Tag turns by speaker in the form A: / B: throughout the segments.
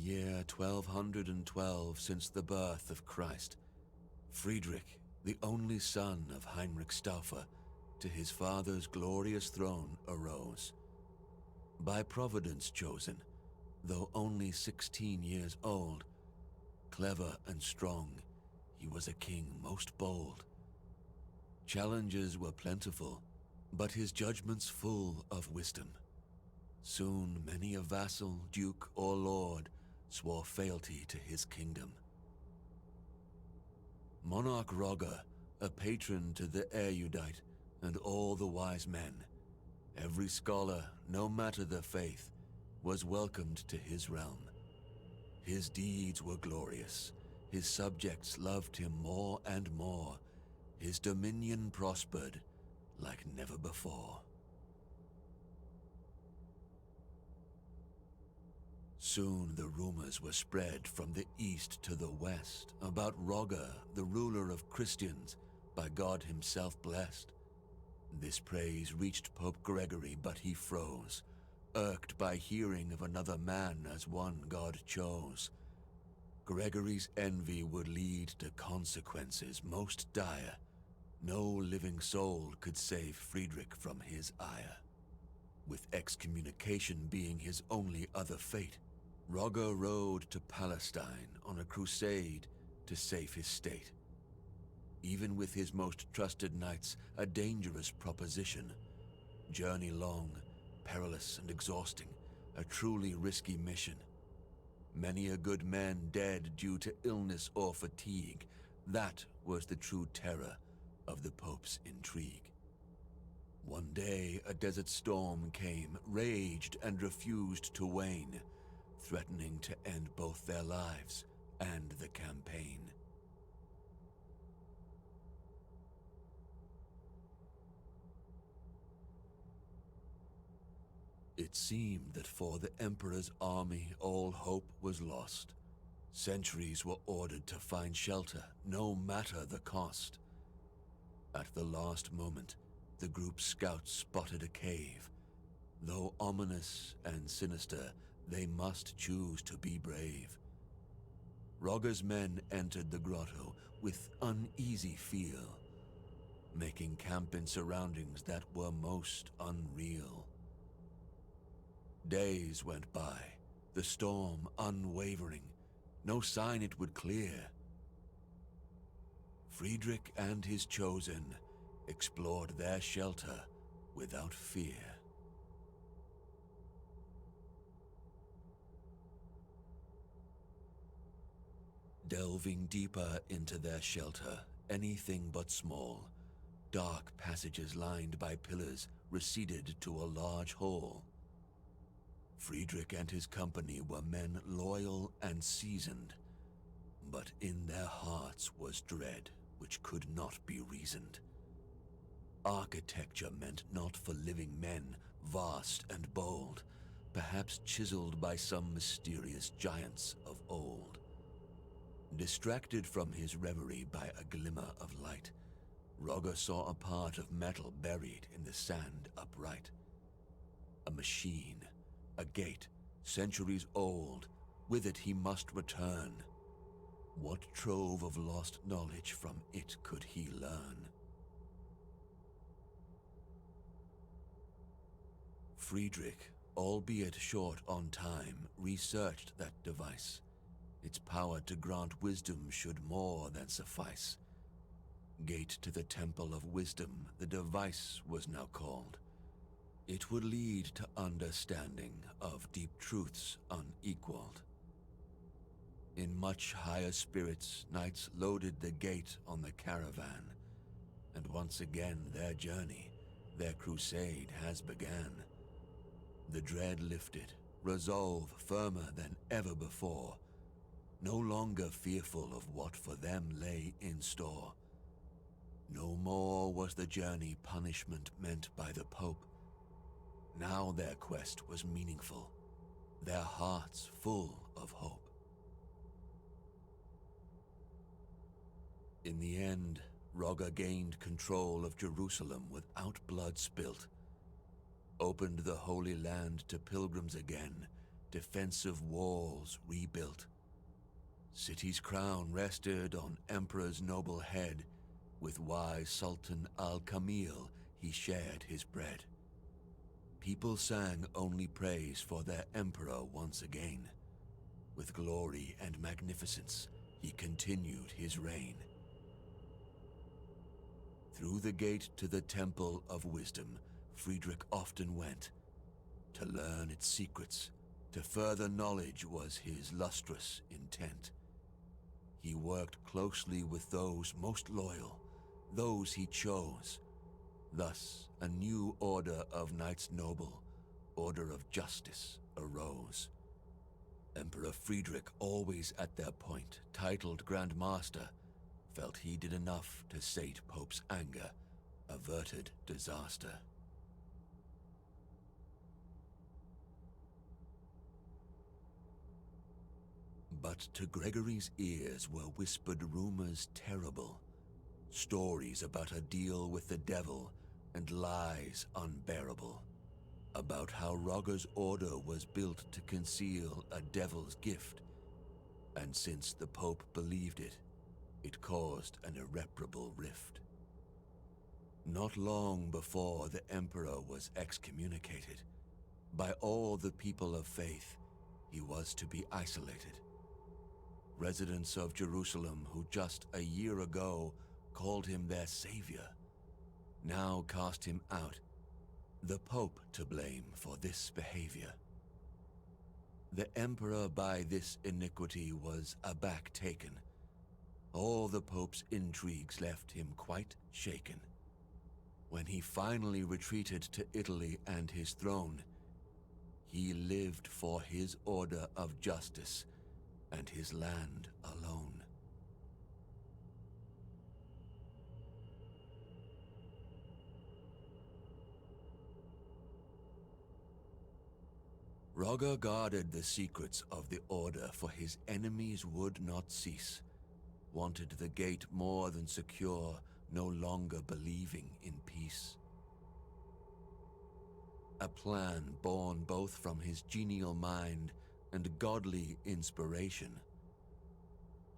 A: year 1212 since the birth of Christ, Friedrich, the only son of Heinrich Stauffer, to his father's glorious throne arose. By Providence chosen, though only 16 years old, clever and strong, he was a king most bold. Challenges were plentiful, but his judgments full of wisdom. Soon many a vassal, duke, or lord swore fealty to his kingdom. Monarch Roger, a patron to the erudite and all the wise men, every scholar, no matter the faith, was welcomed to his realm. His deeds were glorious, his subjects loved him more and more, his dominion prospered like never before. Soon the rumors were spread from the east to the west about Roger, the ruler of Christians, by God himself blessed. This praise reached Pope Gregory, but he froze, irked by hearing of another man as one God chose. Gregory's envy would lead to consequences most dire. No living soul could save Friedrich from his ire. With excommunication being his only other fate, Roger rode to Palestine on a crusade to save his state. Even with his most trusted knights, a dangerous proposition. Journey long, perilous and exhausting, a truly risky mission. Many a good man dead due to illness or fatigue. That was the true terror of the Pope's intrigue. One day a desert storm came, raged and refused to wane, threatening to end both their lives and the campaign. It seemed that for the Emperor's army all hope was lost. Sentries were ordered to find shelter, no matter the cost. At the last moment, the group's scouts spotted a cave. Though ominous and sinister, they must choose to be brave. Roger's men entered the grotto with uneasy feel, making camp in surroundings that were most unreal. Days went by, the storm unwavering, no sign it would clear. Friedrich and his chosen explored their shelter without fear. Delving deeper into their shelter, anything but small, dark passages lined by pillars receded to a large hall. Friedrich and his company were men loyal and seasoned, but in their hearts was dread which could not be reasoned. Architecture meant not for living men, vast and bold, perhaps chiseled by some mysterious giants of old. Distracted from his reverie by a glimmer of light, Roger saw a part of metal buried in the sand upright. A machine, a gate, centuries old, with it he must return. What trove of lost knowledge from it could he learn? Friedrich, albeit short on time, researched that device. Its power to grant wisdom should more than suffice. Gate to the Temple of Wisdom, the device was now called. It would lead to understanding of deep truths unequaled. In much higher spirits, knights loaded the gate on the caravan, and once again their journey, their crusade has began. The dread lifted, resolve firmer than ever before, no longer fearful of what for them lay in store. No more was the journey punishment meant by the Pope. Now their quest was meaningful, their hearts full of hope. In the end, Roger gained control of Jerusalem without blood spilt, opened the Holy Land to pilgrims again, defensive walls rebuilt. City's crown rested on Emperor's noble head. With wise Sultan Al-Kamil he shared his bread. People sang only praise for their emperor once again. With glory and magnificence he continued his reign. Through the gate to the Temple of Wisdom, Friedrich often went. To learn its secrets, to further knowledge was his lustrous intent. He worked closely with those most loyal, those he chose. Thus, a new order of Knights Noble, order of justice, arose. Emperor Friedrich, always at their point, titled Grand Master, felt he did enough to sate Pope's anger, averted disaster. But to Gregory's ears were whispered rumors terrible, stories about a deal with the devil and lies unbearable, about how Roger's order was built to conceal a devil's gift, and since the Pope believed it, it caused an irreparable rift. Not long before the Emperor was excommunicated, by all the people of faith, he was to be isolated. Residents of Jerusalem who just a year ago called him their savior, now cast him out, the Pope to blame for this behavior. The Emperor by this iniquity was aback taken. All the Pope's intrigues left him quite shaken. When he finally retreated to Italy and his throne, he lived for his order of justice and his land alone. Roger guarded the secrets of the order, for his enemies would not cease. Wanted the gate more than secure, no longer believing in peace. A plan born both from his genial mind and godly inspiration.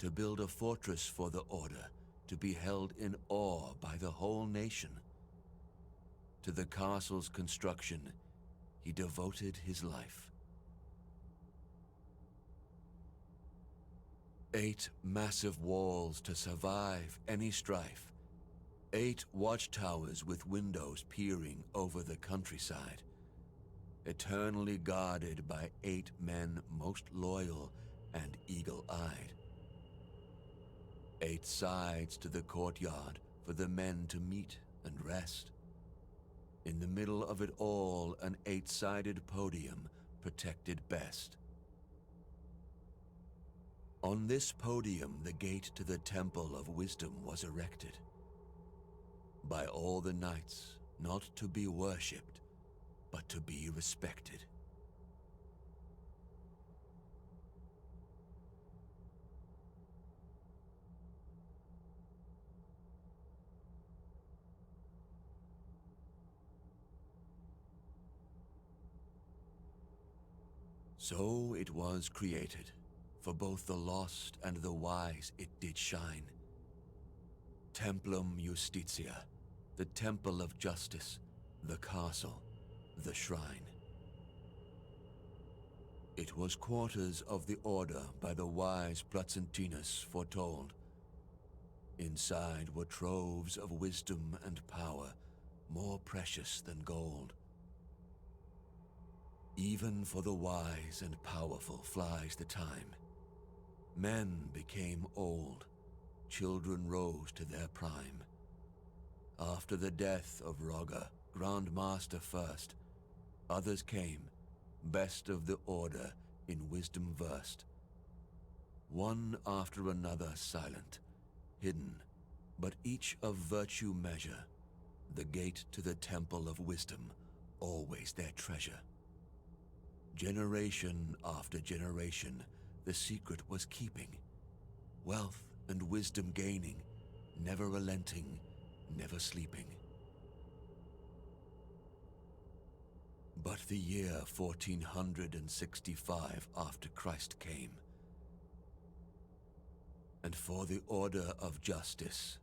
A: To build a fortress for the order, to be held in awe by the whole nation. To the castle's construction, he devoted his life. 8 massive walls to survive any strife. 8 watchtowers with windows peering over the countryside. Eternally guarded by 8 men most loyal and eagle-eyed. 8 sides to the courtyard for the men to meet and rest. In the middle of it all, an 8-sided podium protected best. On this podium, the gate to the Temple of Wisdom was erected. By all the knights, not to be worshipped, but to be respected. So it was created. For both the lost and the wise it did shine. Templum Justitia, the temple of justice, the castle, the shrine. It was quarters of the order by the wise Placentinus foretold. Inside were troves of wisdom and power, more precious than gold. Even for the wise and powerful flies the time. Men became old, children rose to their prime. After the death of Roger, Grand Master first, others came, best of the order, in wisdom versed. One after another silent, hidden, but each of virtue measure, the gate to the Temple of Wisdom, always their treasure. Generation after generation, the secret was keeping, wealth and wisdom gaining, never relenting, never sleeping. but the year 1465 after Christ came. And for the order of justice,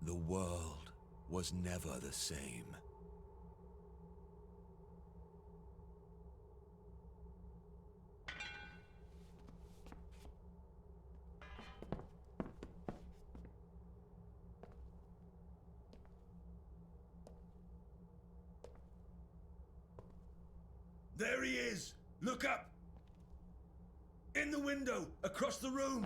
A: the world was never the same.
B: There he is! Look up! In the window, across the room!